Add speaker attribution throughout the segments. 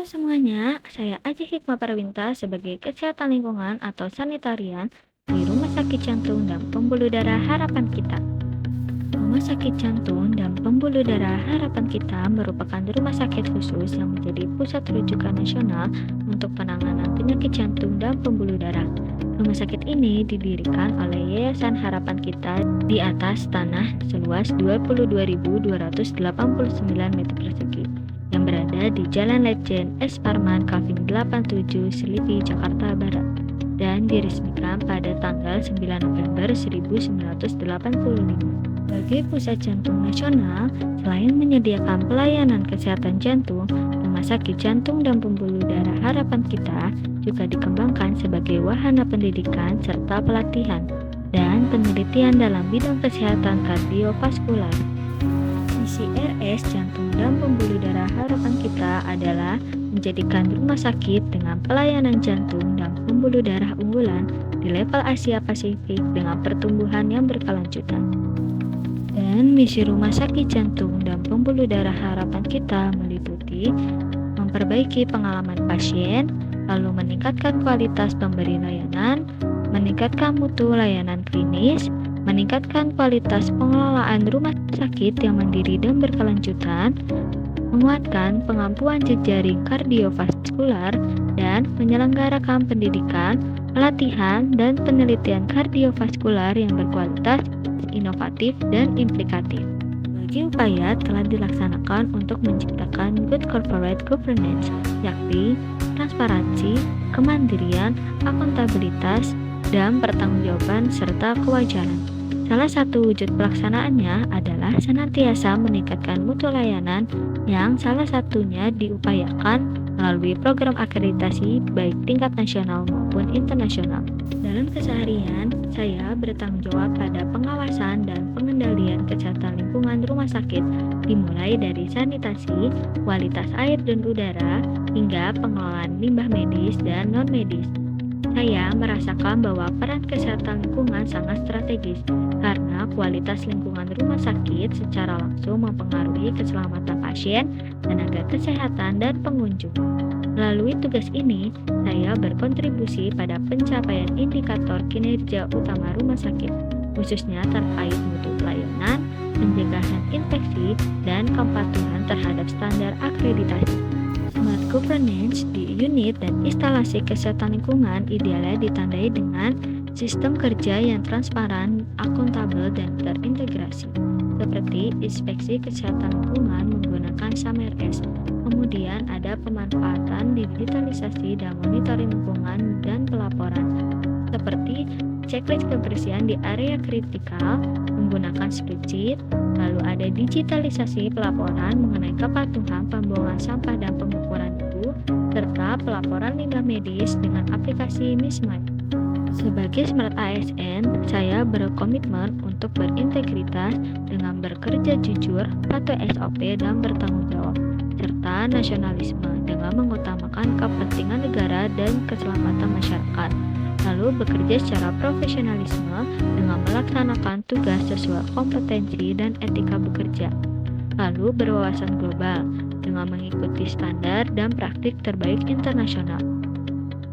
Speaker 1: semuanya, saya Aji Hikmah Parwinta sebagai Kesehatan Lingkungan atau Sanitarian di Rumah Sakit Jantung dan Pembuluh Darah Harapan Kita. Rumah Sakit Jantung dan Pembuluh Darah Harapan Kita merupakan rumah sakit khusus yang menjadi pusat rujukan nasional untuk penanganan penyakit jantung dan pembuluh darah. Rumah sakit ini didirikan oleh Yayasan Harapan Kita di atas tanah seluas 22.289 meter persegi yang berada di Jalan Letjen S. Parman, Kaving 87, Selipi, Jakarta Barat, dan diresmikan pada tanggal 9 November 1985. Sebagai pusat jantung nasional, selain menyediakan pelayanan kesehatan jantung, Rumah Sakit Jantung dan Pembuluh Darah Harapan Kita juga dikembangkan sebagai wahana pendidikan serta pelatihan dan penelitian dalam bidang kesehatan kardiovaskular. Misi RS Jantung dan Pembuluh Darah Harapan Kita adalah menjadikan rumah sakit dengan pelayanan jantung dan pembuluh darah unggulan di level Asia Pasifik dengan pertumbuhan yang berkelanjutan. Dan misi Rumah Sakit Jantung dan Pembuluh Darah Harapan Kita meliputi memperbaiki pengalaman pasien, lalu meningkatkan kualitas pemberi layanan, meningkatkan mutu layanan klinis, meningkatkan kualitas pengelolaan rumah sakit yang mandiri dan berkelanjutan, menguatkan pengampuan jejaring kardiovaskular, dan menyelenggarakan pendidikan, pelatihan, dan penelitian kardiovaskular yang berkualitas, inovatif, dan implikatif. Berbagai upaya telah dilaksanakan untuk menciptakan good corporate governance, yakni transparansi, kemandirian, akuntabilitas, dan pertanggungjawaban serta kewajaran. Salah satu wujud pelaksanaannya adalah senantiasa meningkatkan mutu layanan yang salah satunya diupayakan melalui program akreditasi baik tingkat nasional maupun internasional. Dalam keseharian, saya bertanggung jawab pada pengawasan dan pengendalian kesehatan lingkungan rumah sakit, dimulai dari sanitasi, kualitas air dan udara, hingga pengelolaan limbah medis dan non-medis. Saya merasakan bahwa peran kesehatan lingkungan sangat strategis karena kualitas lingkungan rumah sakit secara langsung mempengaruhi keselamatan pasien, tenaga kesehatan, dan pengunjung. Melalui tugas ini, saya berkontribusi pada pencapaian indikator kinerja utama rumah sakit, khususnya terkait mutu pelayanan, pencegahan infeksi, dan kepatuhan terhadap standar akreditasi. Smart governance di unit dan instalasi kesehatan lingkungan idealnya ditandai dengan sistem kerja yang transparan, akuntabel, dan terintegrasi, seperti inspeksi kesehatan lingkungan menggunakan SAMRS. Kemudian ada pemanfaatan digitalisasi dan monitoring lingkungan dan pelaporan, seperti checklist kebersihan di area kritikal menggunakan spreadsheet. Lalu ada digitalisasi pelaporan mengenai kepatuhan pembuangan sampah dan pengukuran itu, serta pelaporan limbah medis dengan aplikasi Mismite. Sebagai Smart ASN, saya berkomitmen untuk berintegritas dengan bekerja jujur, patuh SOP, dan bertanggung jawab, serta nasionalisme dengan mengutamakan kepentingan negara dan keselamatan masyarakat. Lalu bekerja secara profesionalisme dengan melaksanakan tugas sesuai kompetensi dan etika bekerja. Lalu berwawasan global dengan mengikuti standar dan praktik terbaik internasional.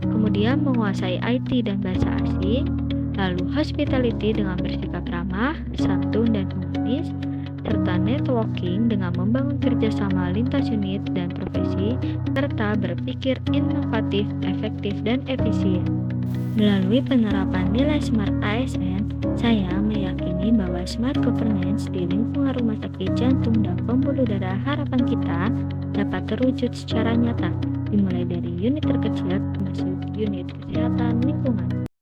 Speaker 1: Kemudian menguasai IT dan bahasa asing. Lalu hospitality dengan bersikap ramah, santun, dan humanis, serta networking dengan membangun kerjasama lintas unit dan profesi, serta berpikir inovatif, efektif, dan efisien. Melalui penerapan nilai Smart ASN, saya meyakini bahwa Smart Governance di lingkungan Rumah Sakit Jantung dan Pembuluh Darah Harapan Kita dapat terwujud secara nyata, dimulai dari unit terkecil termasuk unit kesehatan lingkungan.